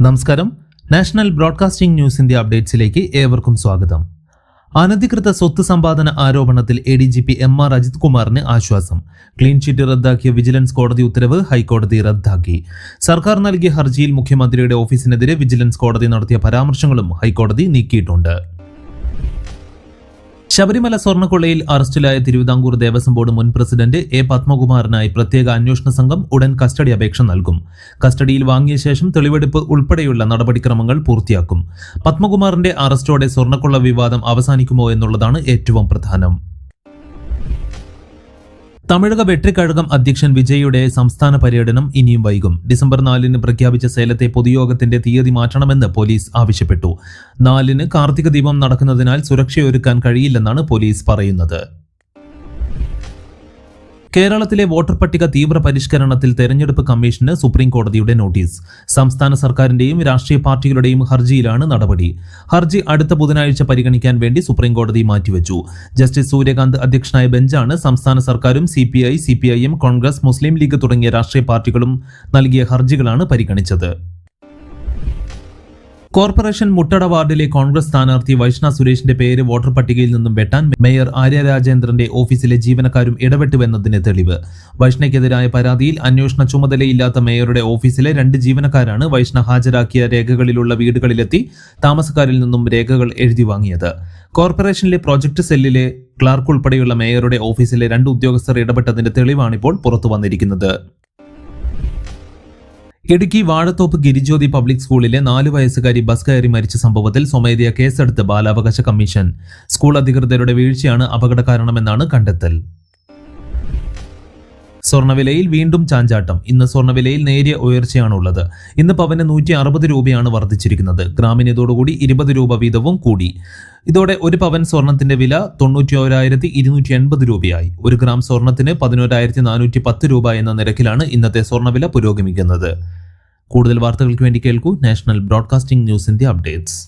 നമസ്കാരം. National broadcasting ന്യൂസിന്റെ അപ്ഡേറ്റ്സിലേക്ക് ഏവർക്കും സ്വാഗതം. അനധികൃത സ്വത്ത് സമ്പാദന ആരോപണത്തിൽ ADGP MR അജിത് കുമാറിന് ആശ്വാസം. ക്ലീൻ ചിറ്റ് റദ്ദാക്കിയ വിജിലൻസ് കോടതി ഉത്തരവ് ഹൈക്കോടതി റദ്ദാക്കി. സർക്കാർ നൽകിയ ഹർജിയിൽ മുഖ്യമന്ത്രിയുടെ ഓഫീസിനെതിരെ വിജിലൻസ് കോടതി നടത്തിയ പരാമർശങ്ങളും ഹൈക്കോടതി നീക്കിയിട്ടുണ്ട്. ശബരിമല സ്വർണ്ണക്കൊള്ളയിൽ അറസ്റ്റിലായ തിരുവിതാംകൂർ ദേവസ്വം ബോർഡ് മുൻ പ്രസിഡന്റ് A. പത്മകുമാറിനായി പ്രത്യേക അന്വേഷണ സംഘം ഉടൻ കസ്റ്റഡി അപേക്ഷ നൽകും. കസ്റ്റഡിയിൽ വാങ്ങിയ ശേഷം തെളിവെടുപ്പ് ഉൾപ്പെടെയുള്ള നടപടിക്രമങ്ങൾ പൂർത്തിയാക്കും. പത്മകുമാറിന്റെ അറസ്റ്റോടെ സ്വർണ്ണക്കൊള്ള വിവാദം അവസാനിക്കുമോ എന്നുള്ളതാണ് ഏറ്റവും പ്രധാനം. തമിഴക വെട്രിക്കഴകം അധ്യക്ഷൻ വിജയുടെ സംസ്ഥാന പര്യടനം ഇനിയും വൈകും. ഡിസംബർ 4 പ്രഖ്യാപിച്ച സേലത്തെ പൊതുയോഗത്തിന്റെ തീയതി മാറ്റണമെന്ന് പോലീസ് ആവശ്യപ്പെട്ടു. 4 കാർത്തിക ദീപം നടക്കുന്നതിനാൽ സുരക്ഷയൊരുക്കാൻ കഴിയില്ലെന്നാണ് പോലീസ് പറയുന്നത്. കേരളത്തിലെ വോട്ടർ പട്ടിക തീവ്ര പരിഷ്കരണത്തിൽ തെരഞ്ഞെടുപ്പ് കമ്മീഷന് സുപ്രീം കോടതിയുടെ നോട്ടീസ്. സംസ്ഥാന സർക്കാരിന്റെയും രാഷ്ട്രീയ പാർട്ടികളുടെയും ഹർജിയിലാണ് നടപടി. ഹർജി അടുത്ത ബുധനാഴ്ച പരിഗണിക്കാൻ വേണ്ടി സുപ്രീം കോടതി മാറ്റിവെച്ചു. ജസ്റ്റിസ് സൂര്യകാന്ത് അധ്യക്ഷനായ ബെഞ്ചാണ് സംസ്ഥാന സർക്കാരും CPI, CPIM, കോൺഗ്രസ്, മുസ്ലിം ലീഗ് തുടങ്ങിയ രാഷ്ട്രീയ പാർട്ടികളും നൽകിയ ഹർജികളാണ് പരിഗണിച്ചത്. കോർപ്പറേഷൻ മുട്ടട വാർഡിലെ കോൺഗ്രസ് സ്ഥാനാർത്ഥി വൈഷ്ണ സുരേഷിന്റെ പേര് വോട്ടർ പട്ടികയിൽ നിന്നും വെട്ടാൻ മേയർ ആര്യ രാജേന്ദ്രന്റെ ഓഫീസിലെ ജീവനക്കാരും ഇടപെട്ടുവെന്നതിന് തെളിവ്. വൈഷ്ണയ്ക്കെതിരായ പരാതിയിൽ അന്വേഷണ ചുമതലയില്ലാത്ത മേയറുടെ ഓഫീസിലെ 2 ജീവനക്കാരാണ് വൈഷ്ണ ഹാജരാക്കിയ രേഖകളിലുള്ള വീടുകളിലെത്തി താമസക്കാരിൽ നിന്നും രേഖകൾ എഴുതി വാങ്ങിയത്. കോർപ്പറേഷനിലെ പ്രോജക്ട് സെല്ലിലെ ക്ലാർക്ക് ഉൾപ്പെടെയുള്ള മേയറുടെ ഓഫീസിലെ 2 ഉദ്യോഗസ്ഥർ ഇടപെട്ടതിന്റെ തെളിവാണിപ്പോൾ പുറത്തു വന്നിരിക്കുന്നത്. ഇടുക്കി വാഴത്തോപ്പ് ഗിരിജ്യോതി പബ്ലിക് സ്കൂളിലെ 4 വയസ്സുകാരി ബസ് കയറി മരിച്ച സംഭവത്തിൽ സ്വമേധയാ കേസെടുത്ത് ബാലാവകാശ കമ്മീഷൻ. സ്കൂൾ അധികൃതരുടെ വീഴ്ചയാണ് അപകട കാരണമെന്നാണ് കണ്ടെത്തൽ. സ്വർണ്ണവിലയിൽ വീണ്ടും ചാഞ്ചാട്ടം. ഇന്ന് സ്വർണ്ണവിലയിൽ നേരിയ ഉയർച്ചയാണുള്ളത്. ഇന്ന് പവന് 160 രൂപയാണ് വർദ്ധിച്ചിരിക്കുന്നത്. ഗ്രാമിന് ഇതോടുകൂടി 20 രൂപ വീതവും കൂടി. ഇതോടെ 1 പവൻ സ്വർണത്തിന്റെ വില 91,280 രൂപയായി. 1 ഗ്രാം സ്വർണത്തിന് 11,410 രൂപ എന്ന നിരക്കിലാണ് ഇന്നത്തെ സ്വർണ്ണവില പുരോഗമിക്കുന്നത്. കൂടുതൽ വാർത്തകൾക്ക് വേണ്ടി കേൾക്കൂ നാഷണൽ ബ്രോഡ്കാസ്റ്റിംഗ് ന്യൂസിന്റെ അപ്ഡേറ്റ്സ്.